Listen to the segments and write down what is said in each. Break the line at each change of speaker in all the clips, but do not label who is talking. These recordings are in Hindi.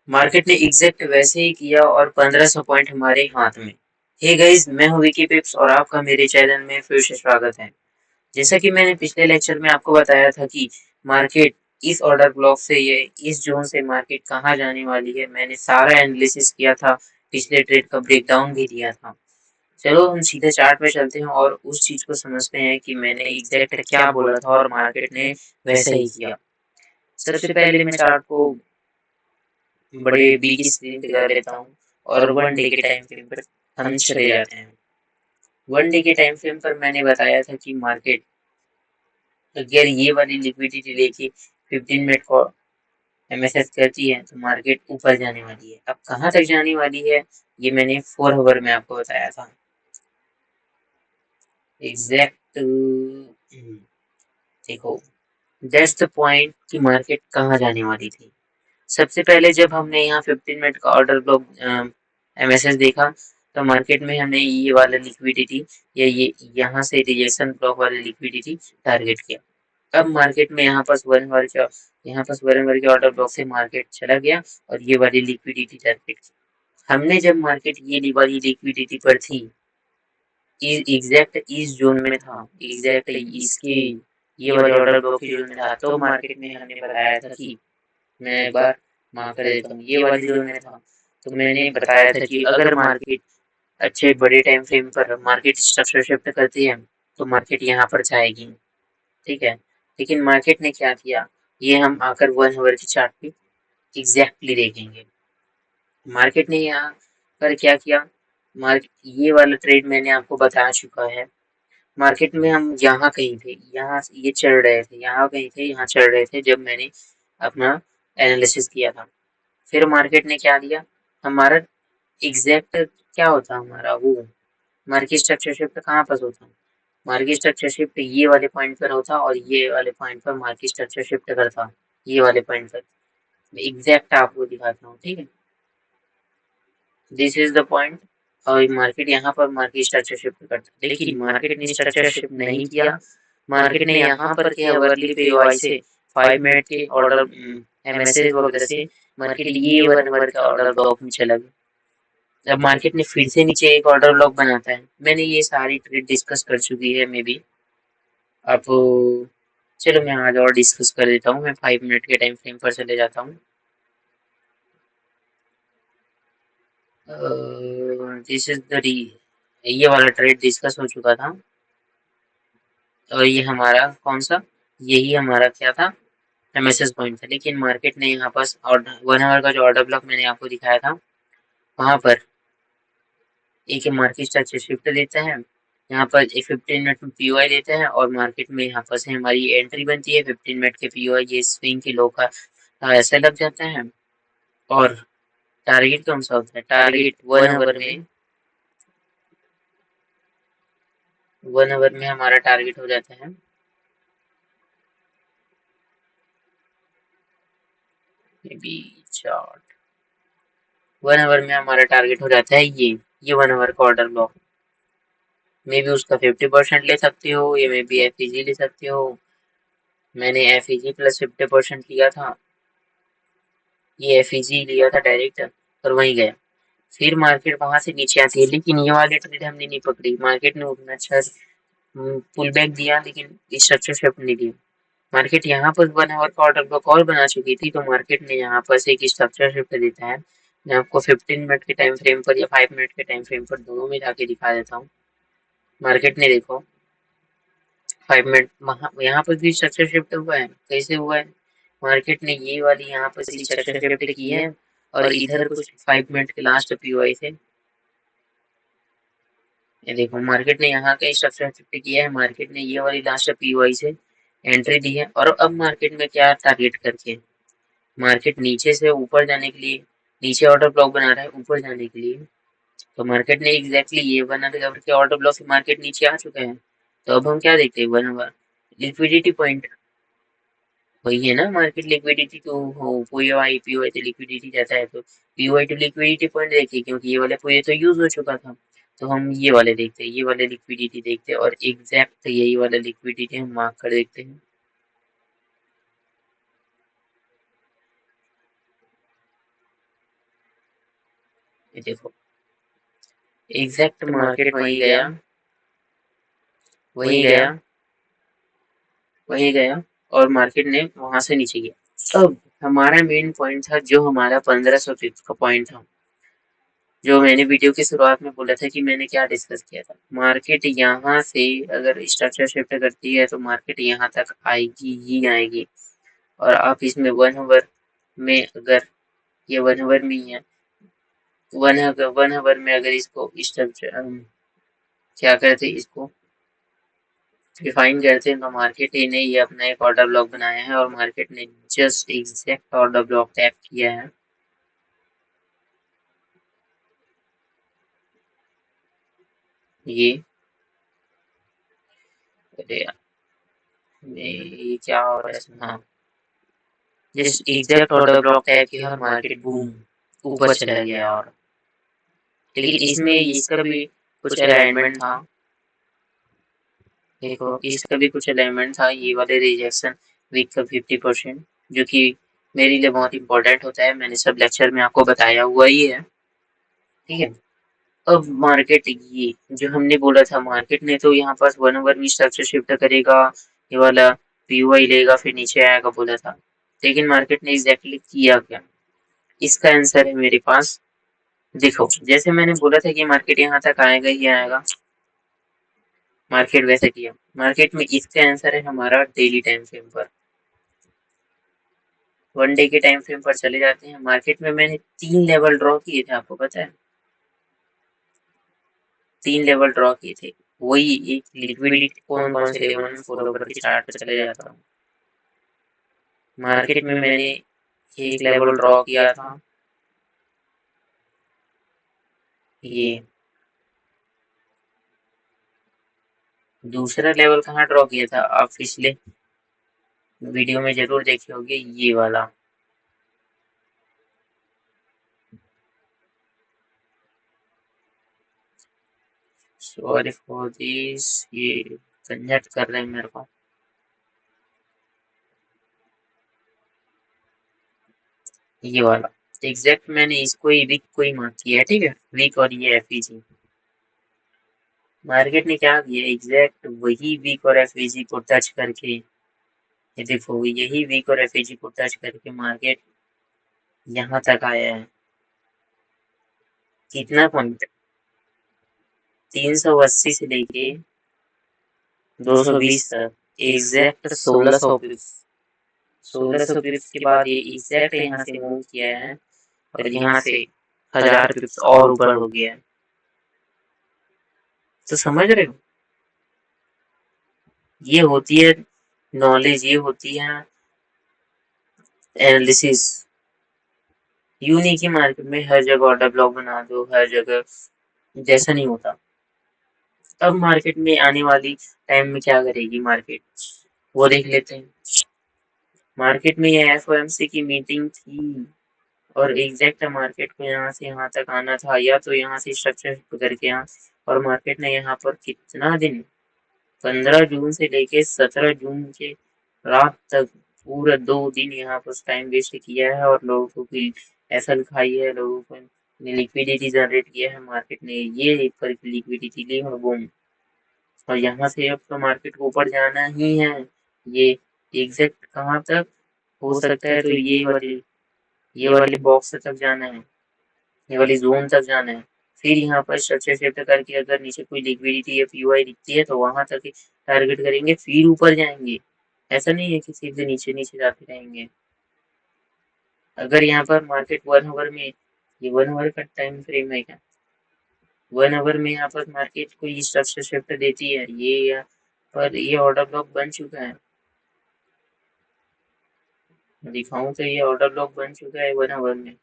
मार्केट ने एग्जैक्ट वैसे ही किया और 1500 पॉइंट हमारे हाथ में। हे गाइस, मैं हूँ विकी पिप्स और आपका मेरे चैनल में फिर से स्वागत है। जैसा कि मैंने पिछले लेक्चर में आपको बताया था कि मार्केट इस ऑर्डर ब्लॉक से ये इस जोन से मार्केट कहाँ जाने वाली है, मैंने सारा एनालिसिस किया था, पिछले ट्रेड का ब्रेकडाउन भी दिया था। चलो हम सीधे चार्ट पे चलते हैं और उस चीज को समझते हैं कि मैंने एग्जैक्ट क्या बोला था और मार्केट ने वैसा ही किया। सबसे पहले मैं चार्ट को बड़े बी की स्क्रीन पे कर लेता हूँ और 1 डे के टाइम फ्रेम पर हम चले जाते हैं। 1 डे के टाइम फ्रेम पर मैंने बताया था कि मार्केट अगर ये वाली लिक्विडिटी लेके 15 मिनट को एमएसएस करती है तो मार्केट ऊपर जाने वाली है। अब कहाँ तक जाने वाली है ये मैंने 4 आवर में आपको बताया था। एग्जैक्ट देखो, दैट्स द पॉइंट कि मार्केट कहाँ जाने वाली थी। सबसे पहले जब हमने यहाँ 15 मिनट का ऑर्डर ब्लॉक एमएसएस देखा तो मार्केट में हमने ये वाला लिक्विडिटी या ये यहाँ से रिजेक्शन ब्लॉक वाला लिक्विडिटी टारगेट किया। अब मार्केट में यहाँ पर 1 आवर के ऑर्डर ब्लॉक से मार्केट चला गया और ये वाली लिक्विडिटी टारगेट की। हमने जब मार्केट ये वाली लिक्विडिटी पर थी, एग्जैक्ट इस जोन में था, एग्जैक्ट इसके ये वाले ऑर्डर ब्लॉक के जोन में था, तो मार्केट में हमने बताया था कि मैं एक बार मार्क कर देता हूँ, ये वाली जोन में था। तो मैंने बताया था कि अगर मार्केट अच्छे बड़े टाइम फ्रेम पर मार्केट स्ट्रक्चर शिफ्ट करती है तो मार्केट यहाँ पर जाएगी, ठीक है। लेकिन मार्केट ने क्या किया ये हम आकर 1 आवर की चार्ट पे एग्जैक्टली देखेंगे। मार्केट ने यहाँ पर क्या किया, मार्केट ये वाला ट्रेड मैंने आपको बता चुका है। मार्केट में हम यहाँ कहीं थे, यहाँ ये चढ़ रहे थे, यहाँ कहीं थे, यहाँ चढ़ रहे थे जब मैंने अपना एनालिसिस किया था। फिर मार्केट ने क्या दिया, हमारा एग्जैक्ट क्या होता हमारा वो मार्केट स्ट्रक्चर शिफ्ट कहाँ पर होता, मार्केट स्ट्रक्चर शिफ्ट ये वाले पॉइंट पर होता और ये वाले पॉइंट पर मार्केट स्ट्रक्चर शिफ्ट करता, ये वाले पॉइंट पर। एग्जैक्ट आपको दिखाता हूँ, ठीक है। This is the point. और मार्केट यहाँ पर मार्केट स्ट्रक्चर शिफ्ट करता, लेकिन मार्केट ने स्ट्रक्चर शिफ्ट नहीं किया। मार्केट ने यहाँ पर किया वर्ली पीओआई से 5 मिनट के ऑर्डर एमएसएस वगैरह से मार्केट ये 1 आवर का ऑर्डर ब्लॉक में चला गया। अब मार्केट ने फिर से नीचे एक ऑर्डर ब्लॉक बनाता है। मैंने ये सारी ट्रेड डिस्कस कर चुकी है मे बी। अब चलो मैं आज और डिस्कस कर देता हूँ। मैं 5 मिनट के टाइम फ्रेम पर चले जाता हूँ। दिस इज द ये वाला ट्रेड डिस्कस हो चुका था और ये हमारा कौन सा, यही हमारा क्या था, एमएसएस पॉइंट था। लेकिन मार्केट ने यहाँ पर ऑर्डर 1 आवर का जो ऑर्डर ब्लॉक मैंने आपको दिखाया था वहाँ पर एक मार्केट स्ट्रक्चर शिफ्ट देता है, यहाँ पर एक 15 मिनट में पीओआई देता है और मार्केट में यहाँ पर से हमारी एंट्री बनती है। 15 मिनट के पीओआई ये स्विंग के लो का ऐसा लग जाता है। और टारगेट कौन सा होता है, टारगेट 1 आवर में हमारा टारगेट हो जाता है चार्ट। 1 आवर में हमारा टारगेट हो जाता है ये 1 आवर का ऑर्डर ब्लॉक। मे बी उसका 50% ले सकते हो, या मे बी एफईजी ले सकते हो। मैंने एफईजी प्लस 50% लिया था, ये एफईजी लिया था डायरेक्ट और वहीं गया। फिर मार्केट वहां से नीचे आती है, लेकिन ये वाली ट्रेड हमने नहीं पकड़ी। मार्केट ने उतना अच्छा पुल बैक दिया लेकिन स्ट्रक्चर शिफ्ट नहीं दिया। मार्केट यहाँ पर 1 आवर का ऑर्डर ब्लॉक और बना चुकी थी, तो मार्केट ने यहाँ पर से एक स्ट्रक्चर शिफ्ट देता है। मैं आपको 15 मिनट के टाइम फ्रेम पर या 5 मिनट के टाइम फ्रेम पर दोनों में जाके दिखा देता हूँ। मार्केट ने देखो 5 मिनट यहाँ पर भी स्ट्रक्चर शिफ्ट हुआ है। कैसे हुआ है, मार्केट ने ये वाली यहाँ पर सी स्ट्रक्चर शिफ्ट की है और इधर कुछ 5 मिनट के लास्ट पीओआई से ये देखो मार्केट ने यहाँ का स्ट्रक्चर शिफ्ट किया है। मार्केट ने ये वाली लास्ट पीओआई से एंट्री दी है और अब मार्केट में क्या टारगेट करके मार्केट नीचे से ऊपर जाने के लिए नीचे ऑर्डर ब्लॉक बना रहा है ऊपर जाने के लिए। तो मार्केट ने एग्जैक्टली ये बना के ऑर्डर ब्लॉक से मार्केट नीचे आ चुका है। तो अब हम क्या देखते हैं, 1 आवर लिक्विडिटी पॉइंट वही है ना। मार्केट लिक्विडिटी तो हो पीओआई पीओआई तो लिक्विडिटी जाता है, तो पीओआई टू लिक्विडिटी पॉइंट देखिए, क्योंकि ये वाले पीओआई तो यूज हो चुका था। तो हम ये वाले देखते हैं, ये वाले लिक्विडिटी देखते हैं और एग्जैक्ट यही वाला लिक्विडिटी हम मार्क कर देखते हैं। ये देखो एग्जैक्ट मार्केट वही गया, वही गया, वही गया और मार्केट ने वहां से नीचे गया। अब हमारा मेन पॉइंट था जो हमारा 1500 पिप्स का पॉइंट था, जो मैंने वीडियो की शुरुआत में बोला था कि मैंने क्या डिस्कस किया था। मार्केट यहाँ से अगर स्ट्रक्चर शिफ्ट करती है तो मार्केट यहाँ तक आएगी ही आएगी। और आप इसमें 1 आवर में अगर ये 1 आवर में ही है, 1 आवर में अगर इसको स्ट्रक्चर क्या करते इसको डिफाइन करते हैं तो मार्केट ने ये अपना एक ऑर्डर ब्लॉक बनाया है और मार्केट ने just exact order block tap किया है। ये अरे यार, ये क्या हो रहा है इसमें? हाँ, just exact order block tap किया और मार्केट बूम ऊपर चला गया। और लेकिन इसमें इसका भी कुछ अलाइनमेंट था, देखो इसका भी कुछ अलाइनमेंट था। ये वाले रिजेक्शन वीक का 50%, जो कि मेरे लिए बहुत इंपॉर्टेंट होता है, मैंने सब लेक्चर में आपको बताया हुआ ही है, ठीक है। अब मार्केट ये जो हमने बोला था, मार्केट ने तो यहाँ पास 1 आवर में स्ट्रक्चर शिफ्ट करेगा, ये वाला पीओआई लेगा फिर नीचे आएगा बोला था, लेकिन मार्केट ने एग्जैक्टली किया क्या? इसका आंसर है मेरे पास। देखो जैसे मैंने बोला था कि मार्केट यहाँ तक आएगा ही आएगा, मार्केट वैसे किया। मार्केट में इसका आंसर है हमारा डेली टाइम फ्रेम पर, 1 डे के टाइम फ्रेम पर चले जाते हैं। मार्केट में मैंने 3 लेवल ड्रॉ किए थे, आपको पता है 3 लेवल ड्रॉ किए थे। वही एक लिक्विडिटी कौन कौन से लेवल में फॉलो करके चार्ट पे चले जाता हूँ। मार्केट में मैंने एक लेवल ड्रॉ किया था, ये दूसरा लेवल कहाँ ड्रॉ किया था आप पिछले वीडियो में जरूर देखे होंगे, ये वाला। सॉरी फॉर दिस, ये झंझट कर रहे हैं मेरे को। ये वाला एग्जैक्ट मैंने इसको ही वीक को ही मार्क किया है, ठीक है, वीक। और ये एफईजी मार्केट ने क्या किया, एग्जैक्ट वही वीक और एफईजी को टच करके, ये देखो यही वीक और एफईजी को टच करके मार्केट यहाँ तक आया है। कितना पॉइंट, 380 से लेके 220 तक, एग्जैक्ट 1600 पिप्स। 1600 पिप्स के बाद ये एग्जैक्ट यहाँ से मूव किया है और यहाँ से 1000 पिप्स और ऊपर हो गया है। तो समझ रहे हो, ये होती है नॉलेज, ये होती है एनालिसिस। यूं नहीं कि मार्केट में हर जगह ऑर्डर ब्लॉक बना दो हर जगह, जैसा नहीं होता। अब मार्केट में आने वाली टाइम में क्या करेगी मार्केट, वो देख लेते हैं। मार्केट में ये एफओएमसी की मीटिंग थी और एग्जैक्ट मार्केट को यहाँ से यहाँ तक आना था, या तो यहाँ से स्ट्रक्चर करके यहाँ, और मार्केट ने यहाँ पर कितना दिन, 15 जून से लेके 17 जून के रात तक पूरा 2 दिन यहाँ पर टाइम वेस्ट किया है और लोगों की ऐसा दिखाई है, लोगों को लिक्विडिटी जनरेट किया है। मार्केट ने ये एक करके लिक्विडिटी ली और बूम, और यहाँ से अब तो मार्केट को ऊपर जाना ही है। ये एग्जैक्ट कहाँ तक हो सकता है, तो ये वाले बॉक्स तक जाना है, ये वाली जोन तक जाना है। फिर यहाँ पर स्ट्रक्चर शिफ्ट करके अगर नीचे कोई लिक्विडिटी या पीओआई दिखती है तो वहां तक टारगेट करेंगे, फिर ऊपर जाएंगे। ऐसा नहीं है कि सीधे नीचे नीचे जाते रहेंगे। अगर यहाँ पर मार्केट 1 आवर में, ये 1 आवर का टाइम फ्रेम है क्या, 1 आवर में यहाँ पर मार्केट कोई स्ट्रक्चर शिफ्ट देती है, ये यहाँ पर ये ऑर्डर ब्लॉक बन चुका है, दिखाऊं तो ये ऑर्डर ब्लॉक बन चुका है 1 आवर में।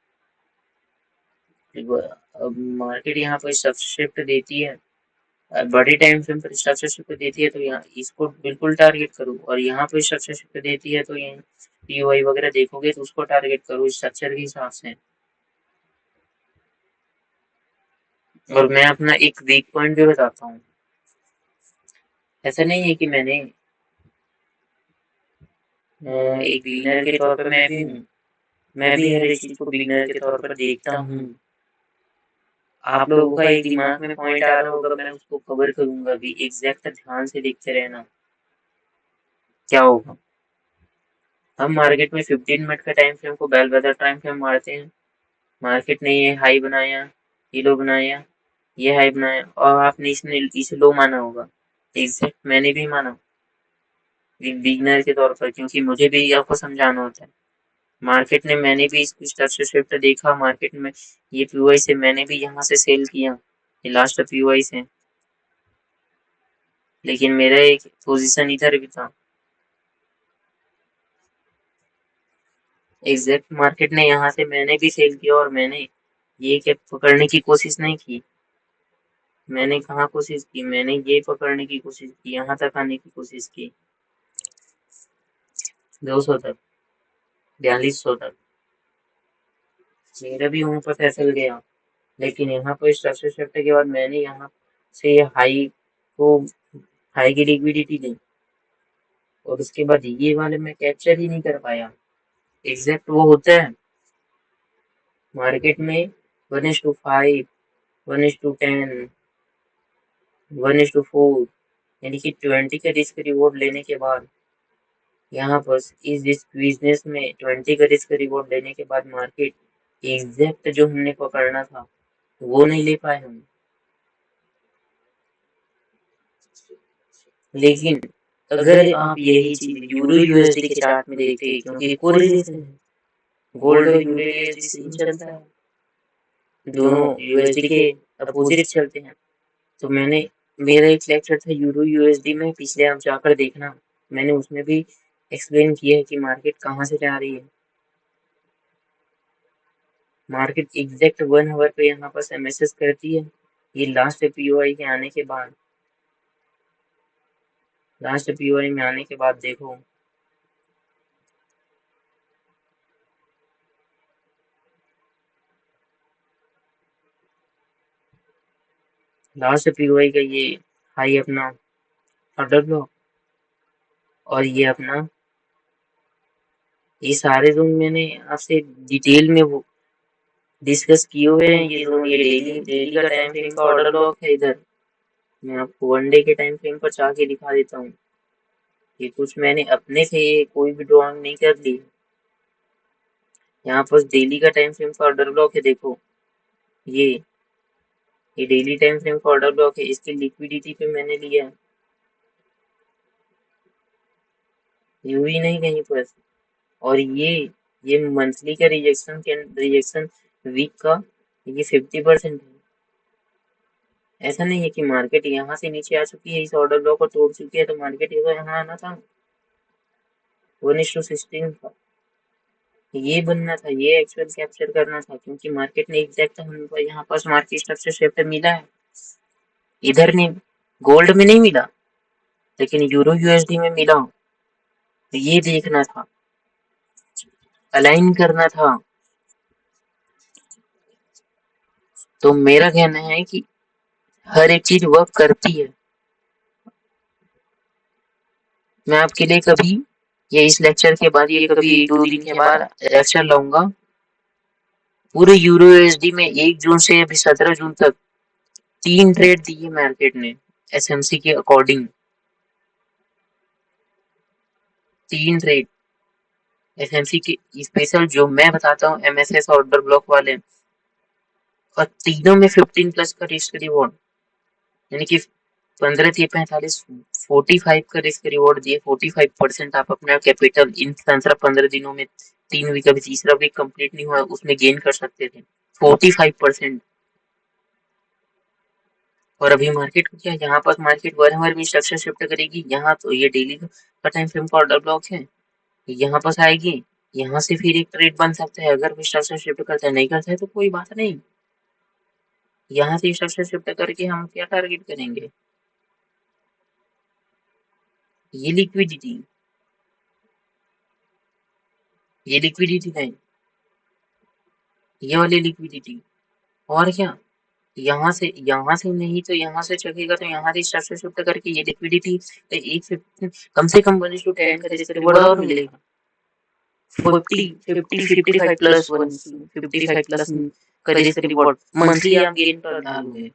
अब मार्केट यहाँ पर स्ट्रक्चर शिफ्ट देती है, बड़े टाइम फ्रेम पर स्ट्रक्चर शिफ्ट देती है तो यहाँ इसको बिल्कुल टारगेट करो, और यहाँ पर स्ट्रक्चर शिफ्ट देती है तो ये पीओआई वगैरह देखोगे तो उसको टारगेट करो स्ट्रक्चर के हिसाब से। और मैं अपना एक वीक पॉइंट भी बताता हूँ, ऐसा नहीं है कि मैंने एक बिगिनर के तौर पर मैं भी हूँ, मैं भी हर एक चीज को बिगिनर के तौर पर देखता हूँ। आप लोगों का एक दिमाग में पॉइंट आ रहा होगा, मैं उसको कवर करूंगा भी, एग्जैक्ट ध्यान से देखते रहना क्या होगा। हम मार्केट में 15 मिनट का टाइम फ्रेम को बेल वेदर टाइम फ्रेम मारते हैं, मार्केट ने ये हाई बनाया, ये लो बनाया, ये हाई बनाया, और आपने इसे लो माना होगा। एग्जैक्ट मैंने भी माना एक बिगनर के तौर पर, क्योंकि मुझे भी आपको समझाना होता है। मार्केट ने मैंने भी इसको स्ट्रक्चर शिफ्ट देखा मार्केट में, ये पीओआई से मैंने भी यहाँ से सेल किया, ये लास्ट पीओआई से, लेकिन मेरा एक पोजीशन इधर भी था। एग्जैक्ट मार्केट ने यहाँ से मैंने भी सेल किया, और मैंने ये क्या पकड़ने की कोशिश नहीं की। मैंने कहाँ कोशिश की, मैंने ये पकड़ने की कोशिश की, यहाँ तक आने की कोशिश की, 200 तक, 4200 तक, मेरा भी वहाँ पर फैसल गया। लेकिन यहाँ पर स्ट्रक्चर शिफ्ट के बाद मैंने यहाँ से हाई को, हाई की लिक्विडिटी ली, और उसके बाद ये वाले मैं कैप्चर ही नहीं कर पाया। एग्जैक्ट वो होता है मार्केट में 1:5, 1:10, 1:4, यानी कि 20 का रिस्क रिवॉर्ड लेने के बाद, यहाँ पर इस बिजनेस में 20 का रिस्क रिवॉर्ड लेने के बाद मार्केट एग्जैक्ट जो हमने पकड़ना था वो नहीं ले पाए हम। लेकिन अगर आप यही चीज यूरो यूएसडी के चार्ट में देखते, क्योंकि कोरिलेशन है, गोल्ड और यूरो यूएसडी सेम चलता है, दोनों यूएसडी के अपोजिट चलते हैं। तो मेरा एक लेक्चर था यूरो यूएसडी में, पिछले आप जाकर देखना, मैंने उसमें भी एक्सप्लेन किया है कि मार्केट कहाँ से जा रही है। मार्केट एग्जैक्ट 1 आवर पे यहाँ पर एमएसएस करती है, ये लास्ट पीओआई के आने के बाद, लास्ट पीओआई में आने के बाद देखो, लास्ट पीओआई का ये हाई अपना ऑर्डर ब्लॉक, और ये अपना, ये सारे जोन मैंने आपसे डिटेल में वो डिस्कस किए हुए हैं। ये जोन, ये डेली डेली का टाइम फ्रेम का ऑर्डर ब्लॉक है। इधर मैं आपको 1 डे के टाइम फ्रेम पर जाके दिखा देता हूँ, ये कुछ मैंने अपने से कोई भी ड्रॉइंग नहीं कर ली। यहाँ पर डेली का टाइम फ्रेम का ऑर्डर ब्लॉक है, देखो ये डेली टाइम फ्रेम का ऑर्डर ब्लॉक है, इसकी लिक्विडिटी पे मैंने लिया है, यू ही नहीं कहीं पर। और ये मंथली का रिजेक्शन वीक का ये 50% है। ऐसा नहीं है कि मार्केट यहाँ से नीचे आ चुकी है, इस ऑर्डर ब्लॉक को तोड़ चुकी है तो मार्केट यहाँ आना था, 1:16 था, ये बनना था, ये एक्चुअल कैप्चर करना था, क्योंकि मार्केट ने एग्जैक्ट हमको यहाँ पर मार्केट स्ट्रक्चर शिफ्ट मिला है, इधर नहीं, गोल्ड में नहीं मिला, लेकिन यूरो यूएसडी में मिला, तो ये देखना था, अलाइन करना था। तो मेरा कहना है कि हर एक चीज वर्क करती है। मैं आपके लिए कभी, ये इस लेक्चर के बाद, ये कभी 1-2 दिन के बाद लेक्चर लाऊंगा, पूरे यूरो यूएसडी में 1 जून से अभी 17 जून तक 3 ट्रेड दिए मार्केट ने एसएमसी के अकॉर्डिंग, 3 ट्रेड एसएमसी के स्पेशल जो मैं बताता हूँ, एमएसएस ऑर्डर ब्लॉक वाले, और तीनों में 15+ का रिस्क रिवॉर्ड, यानी कि 15-45, 45 का रिस्क रिवॉर्ड दिए, 45% आप अपना कैपिटल इन 15 दिनों में, 3 वीक, अभी तीसरा वीक कंप्लीट नहीं हुआ उसमें गेन कर सकते थे 45%। और अभी मार्केट को क्या, यहाँ पर मार्केट 1 आवर में स्ट्रक्चर शिफ्ट करेगी, यहाँ तो ये डेली का टाइम फ्रेम का ऑर्डर ब्लॉक है, यहाँ पर आएगी, यहाँ से फिर एक ट्रेड बन सकता है, अगर स्ट्रक्चर शिफ्ट करता है, नहीं करता है तो कोई बात नहीं, यहाँ से स्ट्रक्चर शिफ्ट करके हम क्या टारगेट करेंगे, ये लिक्विडिटी, ये लिक्विडिटी लाइन, ये वाली लिक्विडिटी, और क्या, यहाँ से नहीं तो यहाँ से चलेगा, तो यहाँ से स्ट्रक्चर शिफ्ट करके ये लिक्विडिटी, एक 15, कम से कम 1:10 का रिस्क रिवॉर्ड और मिलेगा। 55 प्लस 1, 55 प्लस का जैसे रिवॉर्ड मंथली आप गेन कर डालोगे।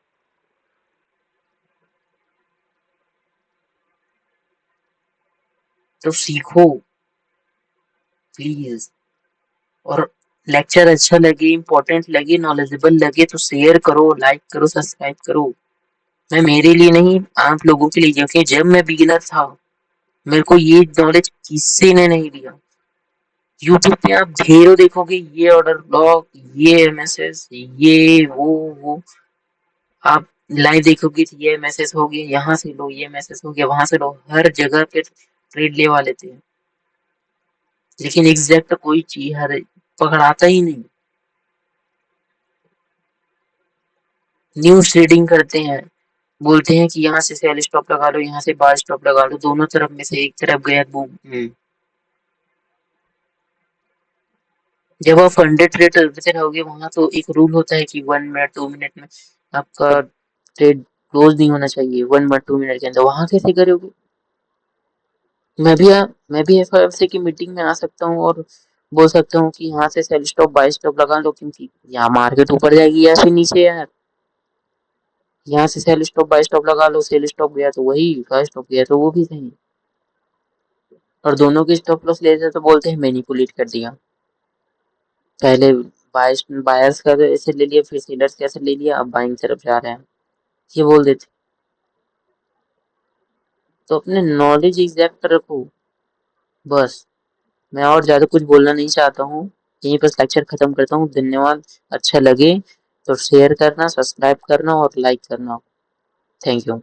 तो सीखो प्लीज। और लेक्चर अच्छा लगे, इम्पोर्टेंट लगे, नॉलेजेबल लगे तो शेयर करो, लाइक करो, सब्सक्राइब करो। मैं मेरे लिए नहीं, आप लोगों के लिए, क्योंकि जब मैं बिगिनर था मेरे को ये नॉलेज किसी ने नहीं दिया। यूट्यूब पे आप ढेरों देखोगे, ये ऑर्डर ब्लॉक, ये मैसेज, ये वो आप लाइव देखोगे तो ये मैसेज हो गया, यहाँ से लो, ये मैसेज हो गया, वहां से लो, हर जगह पे ट्रेड लेवा लेते हैं, लेकिन एग्जैक्ट कोई चीज हर पकड़ाता ही नहीं। न्यूज ट्रेडिंग करते हैं, बोलते हैं कि यहाँ से सेल स्टॉप लगा लो, यहाँ से बाय स्टॉप लगा लो, दोनों तरफ में से एक तरफ गया बूम। जब आप 100 ट्रेड करते रहोगे वहां तो एक रूल होता है कि 1 मिनट 2 मिनट में आपका ट्रेड क्लोज नहीं होना चाहिए, 1 मिनट 2 मिनट के अंदर, वहां कैसे करोगे? मैं भी एफओएफसी की मीटिंग में आ सकता हूँ और बोल सकता हूँ कि यहाँ से सेल स्टॉप बाय स्टॉप लगा लो, क्योंकि यहाँ मार्केट ऊपर जाएगी या फिर नीचे यार, यहाँ से सेल स्टॉप बाय स्टॉप लगा लो, सेल स्टॉप गया तो वही, बाय स्टॉप गया तो वो भी सही। और दोनों के स्टॉप लॉस लेते तो बोलते हैं मैनिपुलेट कर दिया, पहले बायर्स का ऐसे ले लिया, फिर सेलर्स का ऐसे ले लिया, अब बाइंग तरफ जा रहे हैं, ये बोल देते। तो अपने नॉलेज एग्जैक्ट रखो बस। मैं और ज्यादा कुछ बोलना नहीं चाहता हूँ, यहीं पर लेक्चर खत्म करता हूँ। धन्यवाद। अच्छा लगे तो शेयर करना, सब्सक्राइब करना और लाइक करना। Thank you.